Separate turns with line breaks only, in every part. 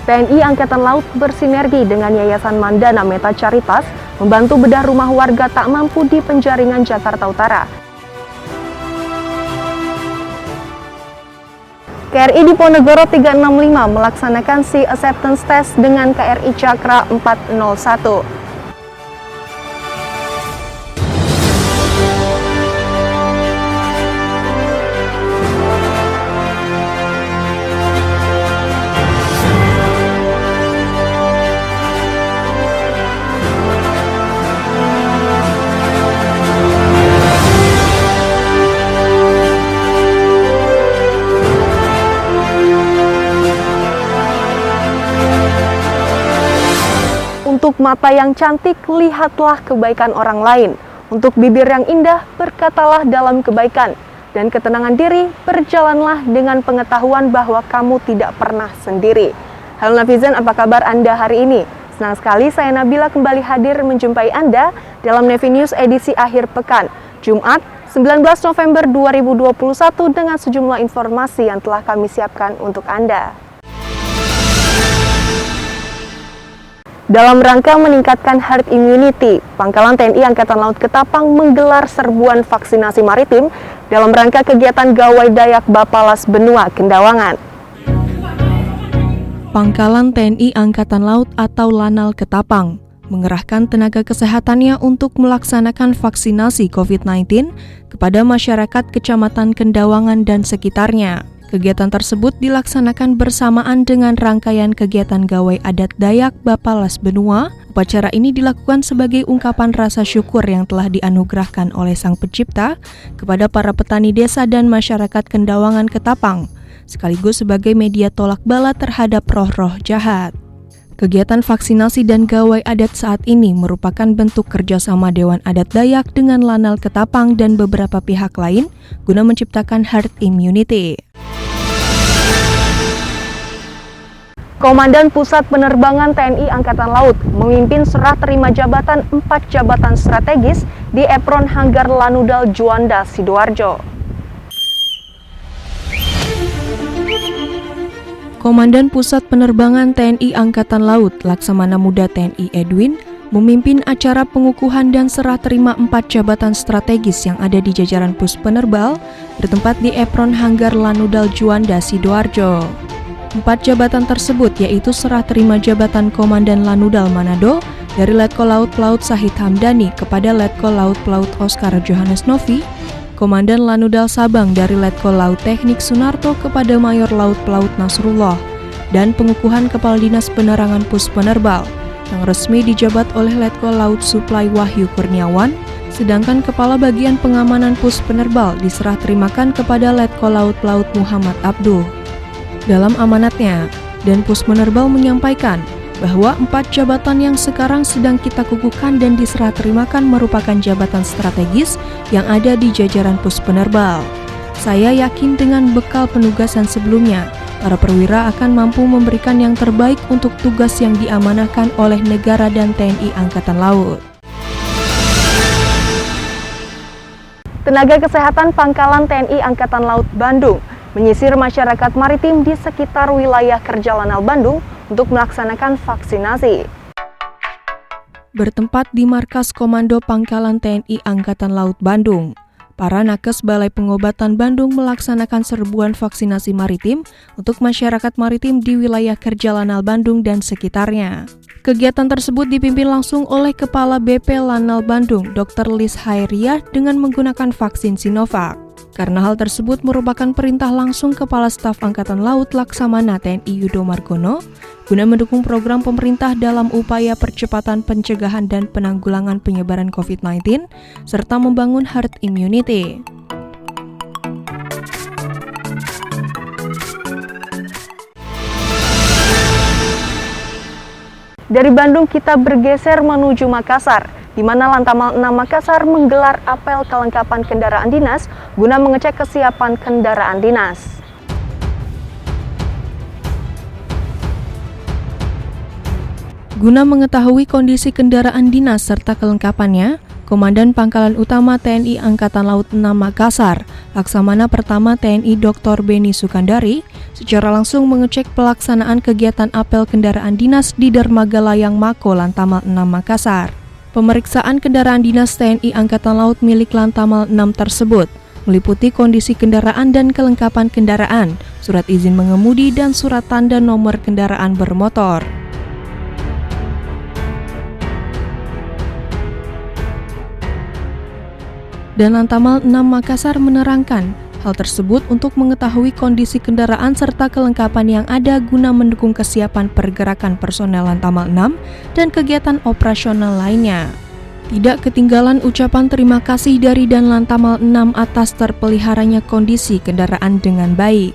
TNI Angkatan Laut bersinergi dengan Yayasan Mandana Meta Caritas membantu bedah rumah warga tak mampu di Penjaringan, Jakarta Utara. KRI Diponegoro 365 melaksanakan Sea Acceptance Test dengan KRI Cakra 401. Untuk mata yang cantik, lihatlah kebaikan orang lain. Untuk bibir yang indah, berkatalah dalam kebaikan. Dan ketenangan diri, berjalanlah dengan pengetahuan bahwa kamu tidak pernah sendiri. Halo netizen, apa kabar Anda hari ini? Senang sekali saya Nabila kembali hadir menjumpai Anda dalam Nevi News edisi akhir pekan, Jumat 19 November 2021 dengan sejumlah informasi yang telah kami siapkan untuk Anda. Dalam rangka meningkatkan herd immunity, Pangkalan TNI Angkatan Laut Ketapang menggelar serbuan vaksinasi maritim dalam rangka kegiatan Gawai Dayak Bapalas Benua Kendawangan.
Pangkalan TNI Angkatan Laut atau Lanal Ketapang mengerahkan tenaga kesehatannya untuk melaksanakan vaksinasi COVID-19 kepada masyarakat Kecamatan Kendawangan dan sekitarnya. Kegiatan tersebut dilaksanakan bersamaan dengan rangkaian kegiatan Gawai Adat Dayak Bapalas Benua. Upacara ini dilakukan sebagai ungkapan rasa syukur yang telah dianugerahkan oleh Sang Pencipta kepada para petani desa dan masyarakat Kendawangan Ketapang, sekaligus sebagai media tolak bala terhadap roh-roh jahat. Kegiatan vaksinasi dan gawai adat saat ini merupakan bentuk kerjasama Dewan Adat Dayak dengan Lanal Ketapang dan beberapa pihak lain guna menciptakan herd immunity.
Komandan Pusat Penerbangan TNI Angkatan Laut memimpin serah terima jabatan 4 jabatan strategis di Apron Hanggar Lanudal Juanda, Sidoarjo.
Komandan Pusat Penerbangan TNI Angkatan Laut Laksamana Muda TNI Edwin memimpin acara pengukuhan dan serah terima 4 jabatan strategis yang ada di jajaran Pus Penerbal bertempat di Apron Hanggar Lanudal Juanda, Sidoarjo. 4 jabatan tersebut yaitu serah terima jabatan Komandan Lanudal Manado dari Letkol Laut Pelaut Sahid Hamdani kepada Letkol Laut Pelaut Oscar Johannes Novi, Komandan Lanudal Sabang dari Letkol Laut Teknik Sunarto kepada Mayor Laut Pelaut Nasrullah, dan pengukuhan Kepala Dinas Penerangan Pus Penerbal yang resmi dijabat oleh Letkol Laut Suplai Wahyu Kurniawan, sedangkan Kepala Bagian Pengamanan Pus Penerbal diserah terimakan kepada Letkol Laut Pelaut Muhammad Abduh. Dalam amanatnya, Denpus Penerbal menyampaikan bahwa 4 jabatan yang sekarang sedang kita kukuhkan dan diserah terimakan merupakan jabatan strategis yang ada di jajaran Pus Penerbal. Saya yakin dengan bekal penugasan sebelumnya, para perwira akan mampu memberikan yang terbaik untuk tugas yang diamanahkan oleh negara dan TNI Angkatan Laut.
Tenaga Kesehatan Pangkalan TNI Angkatan Laut Bandung menyisir masyarakat maritim di sekitar wilayah kerja Lanal Bandung untuk melaksanakan vaksinasi.
Bertempat di Markas Komando Pangkalan TNI Angkatan Laut Bandung, para nakes Balai Pengobatan Bandung melaksanakan serbuan vaksinasi maritim untuk masyarakat maritim di wilayah kerja Lanal Bandung dan sekitarnya. Kegiatan tersebut dipimpin langsung oleh Kepala BP Lanal Bandung, Dr. Lis Hairiah dengan menggunakan vaksin Sinovac. Karena hal tersebut merupakan perintah langsung Kepala Staf Angkatan Laut Laksamana TNI Yudo Margono guna mendukung program pemerintah dalam upaya percepatan pencegahan dan penanggulangan penyebaran COVID-19 serta membangun herd immunity.
Dari Bandung kita bergeser menuju Makassar, di mana Lantamal 6 Makassar menggelar apel kelengkapan kendaraan dinas guna mengecek kesiapan kendaraan dinas.
Guna mengetahui kondisi kendaraan dinas serta kelengkapannya, Komandan Pangkalan Utama TNI Angkatan Laut 6 Makassar, Laksamana Pertama TNI Dr. Beni Sukandari, secara langsung mengecek pelaksanaan kegiatan apel kendaraan dinas di Dermaga Layang Mako Lantamal 6 Makassar. Pemeriksaan kendaraan dinas TNI Angkatan Laut milik Lantamal 6 tersebut meliputi kondisi kendaraan dan kelengkapan kendaraan, surat izin mengemudi dan surat tanda nomor kendaraan bermotor. Dan Lantamal 6 Makassar menerangkan hal tersebut untuk mengetahui kondisi kendaraan serta kelengkapan yang ada guna mendukung kesiapan pergerakan personel Lantamal 6 dan kegiatan operasional lainnya. Tidak ketinggalan ucapan terima kasih dari Dan Lantamal 6 atas terpeliharanya kondisi kendaraan dengan baik.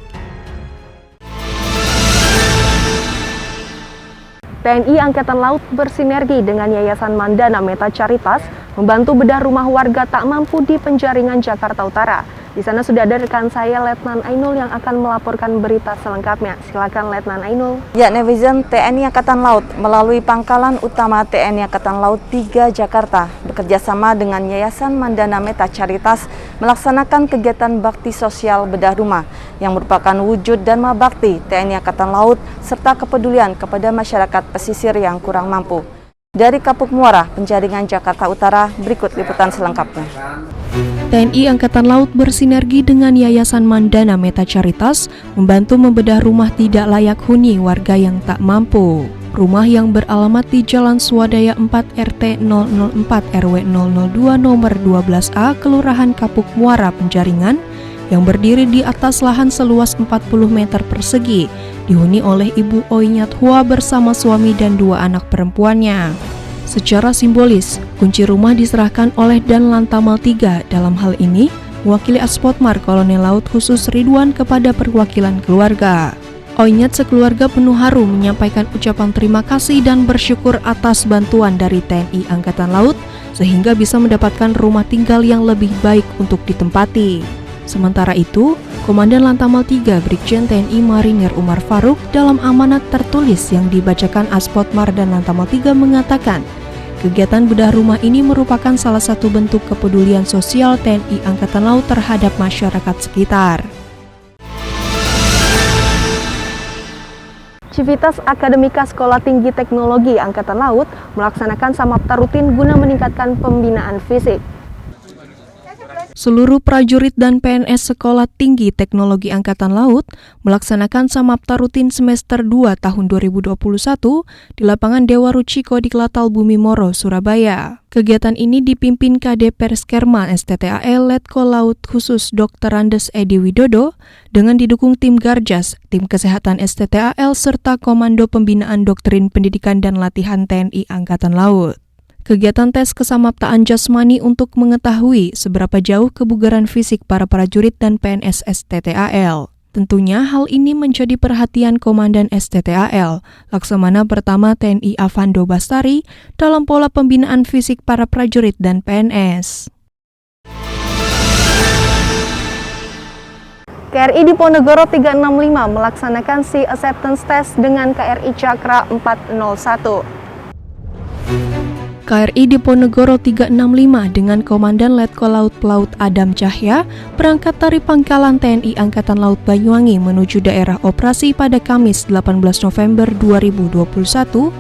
TNI Angkatan Laut bersinergi dengan Yayasan Mandana Meta Charitas membantu bedah rumah warga tak mampu di Penjaringan, Jakarta Utara. Di sana sudah ada rekan saya, Letnan Ainul, yang akan melaporkan berita selengkapnya. Silakan, Letnan Ainul.
Ya, netizen, TNI Angkatan Laut melalui Pangkalan Utama TNI Angkatan Laut 3 Jakarta bekerjasama dengan Yayasan Mandana Meta Charitas melaksanakan kegiatan bakti sosial bedah rumah yang merupakan wujud dharma bakti TNI Angkatan Laut serta kepedulian kepada masyarakat pesisir yang kurang mampu. Dari Kapuk Muara, Penjaringan, Jakarta Utara, berikut liputan selengkapnya.
TNI Angkatan Laut bersinergi dengan Yayasan Mandana Meta Charitas membantu membedah rumah tidak layak huni warga yang tak mampu. Rumah yang beralamat di Jalan Swadaya 4 RT 004 RW 002 nomor 12A Kelurahan Kapuk Muara, Penjaringan, yang berdiri di atas lahan seluas 40 meter persegi, dihuni oleh Ibu Oinyat Hua bersama suami dan 2 anak perempuannya. Secara simbolis, kunci rumah diserahkan oleh Dan Lantamal 3, dalam hal ini mewakili Aspotmar Kolonel Laut Khusus Ridwan kepada perwakilan keluarga. Oinyat sekeluarga penuh haru menyampaikan ucapan terima kasih dan bersyukur atas bantuan dari TNI Angkatan Laut sehingga bisa mendapatkan rumah tinggal yang lebih baik untuk ditempati. Sementara itu, Komandan Lantamal 3 Brigjen TNI Marinir Umar Faruk dalam amanat tertulis yang dibacakan Aspotmar dan Lantamal 3 mengatakan, kegiatan bedah rumah ini merupakan salah satu bentuk kepedulian sosial TNI Angkatan Laut terhadap masyarakat sekitar.
Civitas Akademika Sekolah Tinggi Teknologi Angkatan Laut melaksanakan samapta rutin guna meningkatkan pembinaan fisik.
Seluruh prajurit dan PNS Sekolah Tinggi Teknologi Angkatan Laut melaksanakan samapta rutin semester 2 tahun 2021 di lapangan Dewa Ruciko di Klatal Bumi Moro, Surabaya. Kegiatan ini dipimpin KD Perskerma STTAL Letkol Laut Khusus Dr. Andes Edi Widodo dengan didukung tim Garjas, tim kesehatan STTAL serta Komando Pembinaan Doktrin Pendidikan dan Latihan TNI Angkatan Laut. Kegiatan tes kesamaptaan jasmani untuk mengetahui seberapa jauh kebugaran fisik para prajurit dan PNS STTAL. Tentunya hal ini menjadi perhatian Komandan STTAL, Laksamana Pertama TNI Avando Bastari, dalam pola pembinaan fisik para prajurit dan PNS.
KRI Diponegoro 365 melaksanakan Sea Acceptance Test dengan KRI Cakra 401.
KRI Diponegoro 365 dengan Komandan Letkol Laut Pelaut Adam Cahya berangkat dari Pangkalan TNI Angkatan Laut Banyuwangi menuju daerah operasi pada Kamis 18 November 2021.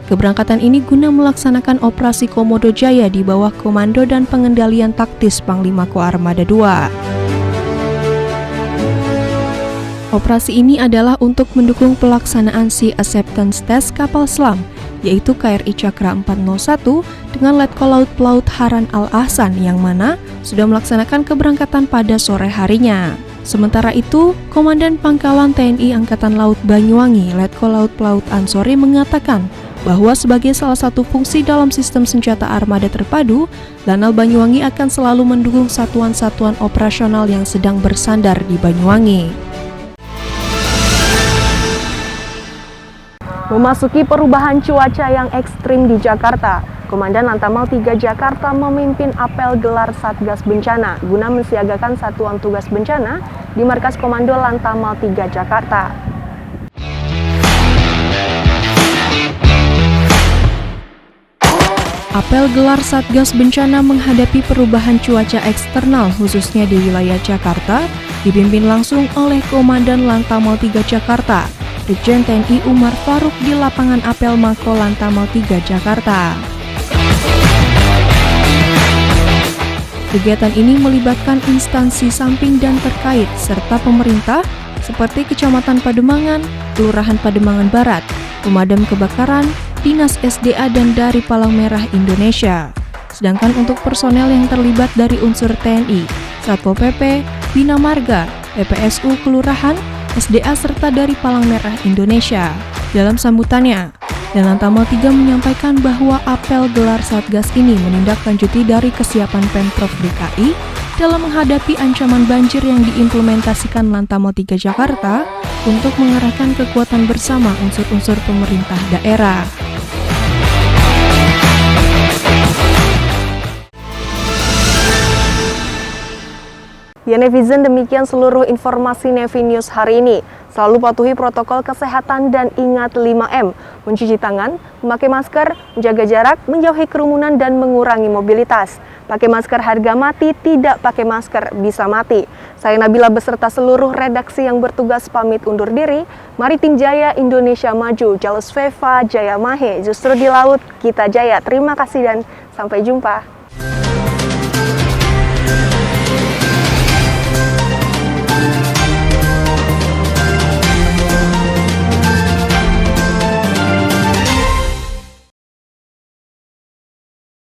Keberangkatan ini guna melaksanakan operasi Komodo Jaya di bawah komando dan pengendalian taktis Panglima Koarmada II. Operasi ini adalah untuk mendukung pelaksanaan Sea Acceptance Test kapal selam, yaitu KRI Cakra 401 dengan Letkol Laut Pelaut Haran Al-Ahsan yang mana sudah melaksanakan keberangkatan pada sore harinya. Sementara itu, Komandan Pangkalan TNI Angkatan Laut Banyuwangi Letkol Laut Pelaut Ansori mengatakan bahwa sebagai salah satu fungsi dalam sistem senjata armada terpadu, Lanal Banyuwangi akan selalu mendukung satuan-satuan operasional yang sedang bersandar di Banyuwangi.
Memasuki perubahan cuaca yang ekstrim di Jakarta, Komandan Lantamal 3 Jakarta memimpin apel gelar Satgas Bencana guna mensiagakan satuan tugas bencana di Markas Komando Lantamal 3 Jakarta.
Apel gelar Satgas Bencana menghadapi perubahan cuaca eksternal khususnya di wilayah Jakarta dipimpin langsung oleh Komandan Lantamal 3 Jakarta, Brigjen TNI Umar Faruk di lapangan apel Mako Lantamal 3 Jakarta. Kegiatan ini melibatkan instansi samping dan terkait serta pemerintah seperti Kecamatan Pademangan, Kelurahan Pademangan Barat, Pemadam Kebakaran, Dinas SDA dan dari Palang Merah Indonesia. Sedangkan untuk personel yang terlibat dari unsur TNI, Satpol PP, Bina Marga, PPSU Kelurahan, SDA serta dari Palang Merah Indonesia. Dalam sambutannya, Lantamal 3 menyampaikan bahwa apel gelar Satgas ini menindaklanjuti dari kesiapan Pemprov DKI dalam menghadapi ancaman banjir yang diimplementasikan Lantamal 3 Jakarta untuk mengerahkan kekuatan bersama unsur-unsur pemerintah daerah.
Ya netizen, demikian seluruh informasi Nevi News hari ini. Selalu patuhi protokol kesehatan dan ingat 5M, mencuci tangan, memakai masker, menjaga jarak, menjauhi kerumunan dan mengurangi mobilitas. Pakai masker harga mati, tidak pakai masker bisa mati. Saya Nabila beserta seluruh redaksi yang bertugas pamit undur diri. Mari tim Jaya Indonesia maju, Jalus Veva, Jaya Mahe, justru di laut kita jaya. Terima kasih dan sampai jumpa.